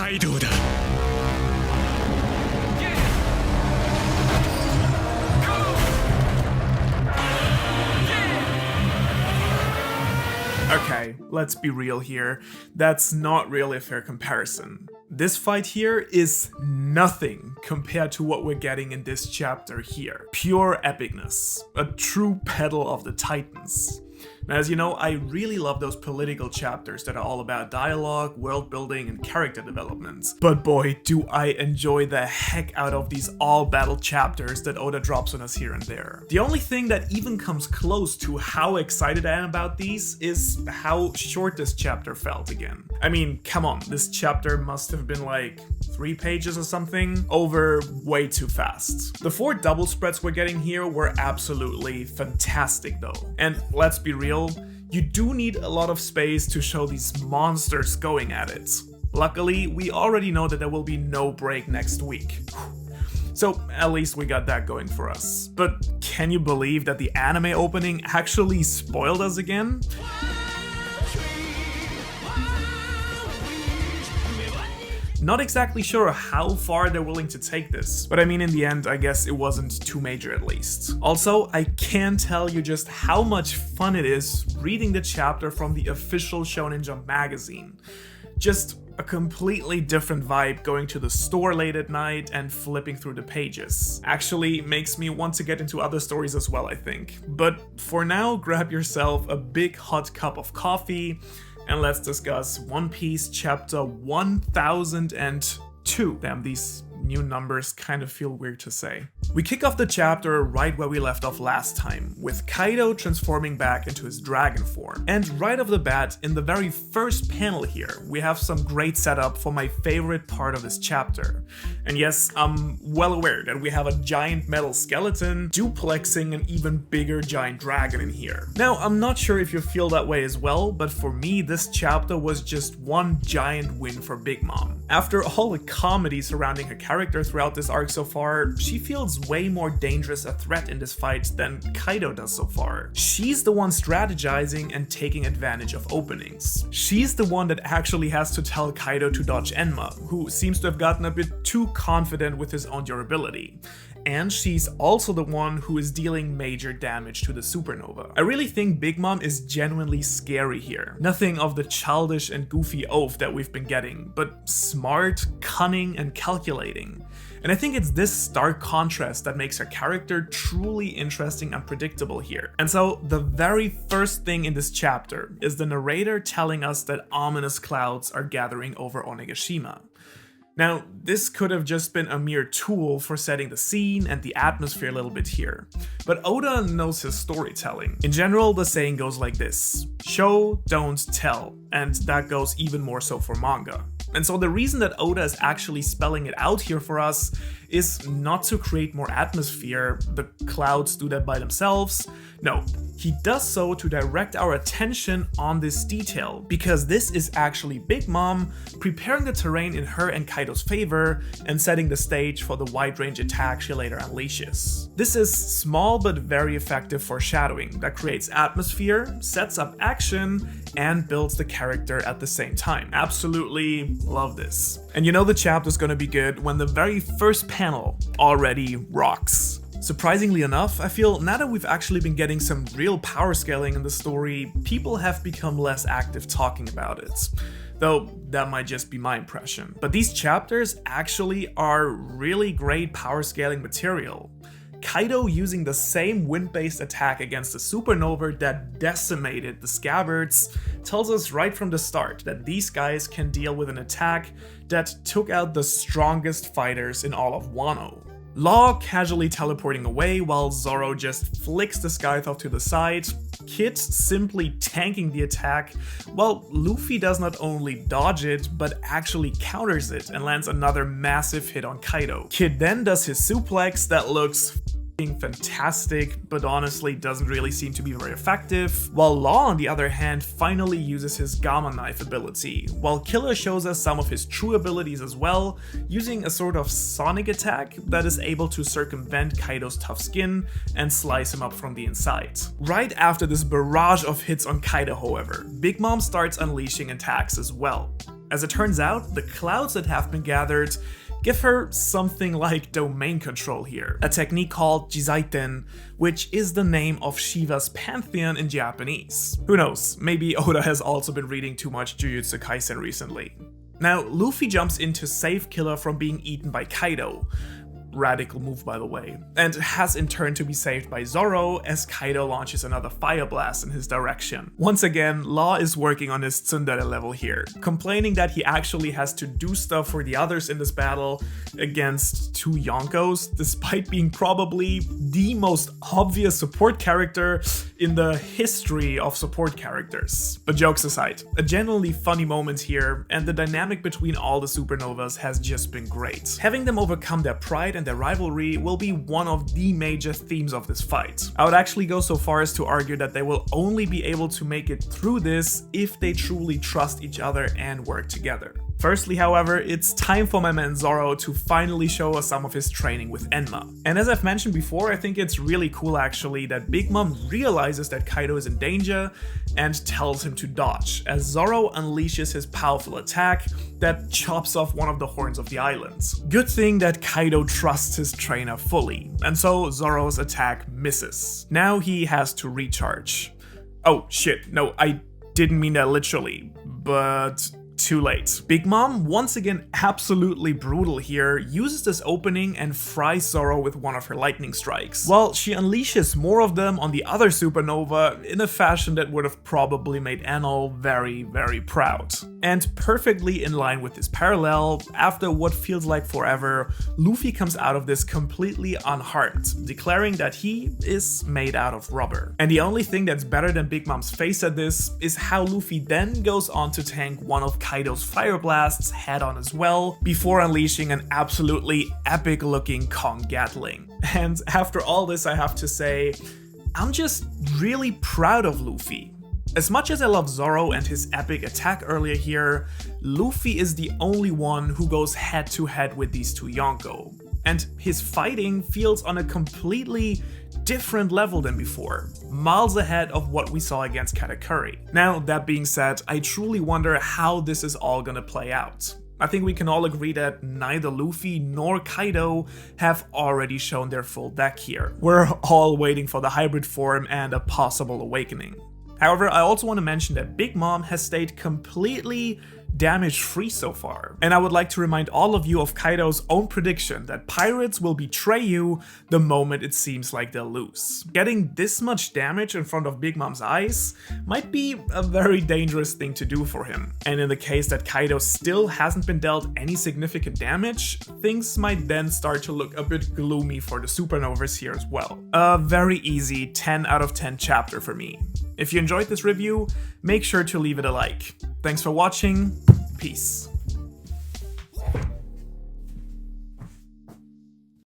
カイドウだ。Okay, let's be real here. That's not really a fair comparison. This fight here is nothing compared to what we're getting in this chapter here. Pure epicness. A true battle of the titans. Now, as you know, I really love those political chapters that are all about dialogue, world building, and character development. But boy, do I enjoy the heck out of these all-battle chapters that Oda drops on us here and there. The only thing that even comes close to how excited I am about these is how short this chapter felt again. I mean, come on, this chapter must have been like 3 pages or something, over way too fast. The 4 double spreads we're getting here were absolutely fantastic though. And let's be real, you do need a lot of space to show these monsters going at it. Luckily, we already know that there will be no break next week. So at least we got that going for us. But can you believe that the anime opening actually spoiled us again? Not exactly sure how far they're willing to take this, but I mean in the end I guess it wasn't too major at least. Also, I can't tell you just how much fun it is reading the chapter from the official Shonen Jump magazine. Just a completely different vibe going to the store late at night and flipping through the pages. Actually makes me want to get into other stories as well, I think. But for now, grab yourself a big hot cup of coffee and let's discuss One Piece chapter 1002. Damn, these new numbers kind of feel weird to say. We kick off the chapter right where we left off last time, with Kaido transforming back into his dragon form. And right off the bat, in the very first panel here, we have some great setup for my favorite part of this chapter. And yes, I'm well aware that we have a giant metal skeleton duplexing an even bigger giant dragon in here. Now, I'm not sure if you feel that way as well, but for me, this chapter was just one giant win for Big Mom. After all the comedy surrounding her character throughout this arc so far, she feels way more dangerous a threat in this fight than Kaido does so far. She's the one strategizing and taking advantage of openings. She's the one that actually has to tell Kaido to dodge Enma, who seems to have gotten a bit too confident with his own durability. And she's also the one who is dealing major damage to the supernova. I really think Big Mom is genuinely scary here. Nothing of the childish and goofy oaf that we've been getting, but smart, cunning, and calculating. And I think it's this stark contrast that makes her character truly interesting and predictable here. And so the very first thing in this chapter is the narrator telling us that ominous clouds are gathering over Onigashima. Now, this could have just been a mere tool for setting the scene and the atmosphere a little bit here, but Oda knows his storytelling. In general, the saying goes like this: show, don't tell, and that goes even more so for manga. And so the reason that Oda is actually spelling it out here for us is not to create more atmosphere, the clouds do that by themselves. No, he does so to direct our attention on this detail, because this is actually Big Mom preparing the terrain in her and Kaido's favor and setting the stage for the wide-range attack she later unleashes. This is small but very effective foreshadowing that creates atmosphere, sets up action, and builds the character at the same time. Absolutely love this. And you know the chapter's gonna be good when the very first panel already rocks. Surprisingly enough, I feel now that we've actually been getting some real power scaling in the story, people have become less active talking about it. Though that might just be my impression. But these chapters actually are really great power scaling material. Kaido using the same wind-based attack against the supernova that decimated the scabbards tells us right from the start that these guys can deal with an attack that took out the strongest fighters in all of Wano. Law casually teleporting away while Zoro just flicks the Scythe to the side, Kid simply tanking the attack, while Luffy does not only dodge it, but actually counters it and lands another massive hit on Kaido. Kid then does his suplex that looks fantastic, but honestly doesn't really seem to be very effective, while Law on the other hand finally uses his Gamma Knife ability, while Killer shows us some of his true abilities as well, using a sort of sonic attack that is able to circumvent Kaido's tough skin and slice him up from the inside. Right after this barrage of hits on Kaido, however, Big Mom starts unleashing attacks as well. As it turns out, the clouds that have been gathered give her something like domain control here, a technique called Jizaiten, which is the name of Shiva's pantheon in Japanese. Who knows, maybe Oda has also been reading too much Jujutsu Kaisen recently. Now, Luffy jumps in to save Killer from being eaten by Kaido. Radical move, by the way, and has in turn to be saved by Zoro as Kaido launches another fire blast in his direction. Once again, Law is working on his tsundere level here, complaining that he actually has to do stuff for the others in this battle against two Yonkos, despite being probably the most obvious support character in the history of support characters. But jokes aside, a genuinely funny moment here, and the dynamic between all the supernovas has just been great. Having them overcome their pride and their rivalry will be one of the major themes of this fight. I would actually go so far as to argue that they will only be able to make it through this if they truly trust each other and work together. Firstly, however, it's time for my man Zoro to finally show us some of his training with Enma. And as I've mentioned before, I think it's really cool actually that Big Mom realizes that Kaido is in danger and tells him to dodge, as Zoro unleashes his powerful attack that chops off one of the horns of the islands. Good thing that Kaido trusts his trainer fully, and so Zoro's attack misses. Now he has to recharge. Oh shit, no, I didn't mean that literally, but too late. Big Mom, once again absolutely brutal here, uses this opening and fries Zoro with one of her lightning strikes, while she unleashes more of them on the other supernova in a fashion that would have probably made Anil very, very proud. And perfectly in line with this parallel, after what feels like forever, Luffy comes out of this completely unharmed, declaring that he is made out of rubber. And the only thing that's better than Big Mom's face at this is how Luffy then goes on to tank one of Kaido's fire blasts head on as well, before unleashing an absolutely epic looking Kong Gatling. And after all this, I have to say, I'm just really proud of Luffy. As much as I love Zoro and his epic attack earlier here, Luffy is the only one who goes head to head with these two Yonko. And his fighting feels on a completely different level than before, miles ahead of what we saw against Katakuri. Now, that being said, I truly wonder how this is all gonna play out. I think we can all agree that neither Luffy nor Kaido have already shown their full deck here. We're all waiting for the hybrid form and a possible awakening. However, I also want to mention that Big Mom has stayed completely damage-free so far. And I would like to remind all of you of Kaido's own prediction that pirates will betray you the moment it seems like they'll lose. Getting this much damage in front of Big Mom's eyes might be a very dangerous thing to do for him. And in the case that Kaido still hasn't been dealt any significant damage, things might then start to look a bit gloomy for the supernovas here as well. A very easy 10 out of 10 chapter for me. If you enjoyed this review, make sure to leave it a like. Thanks for watching, peace.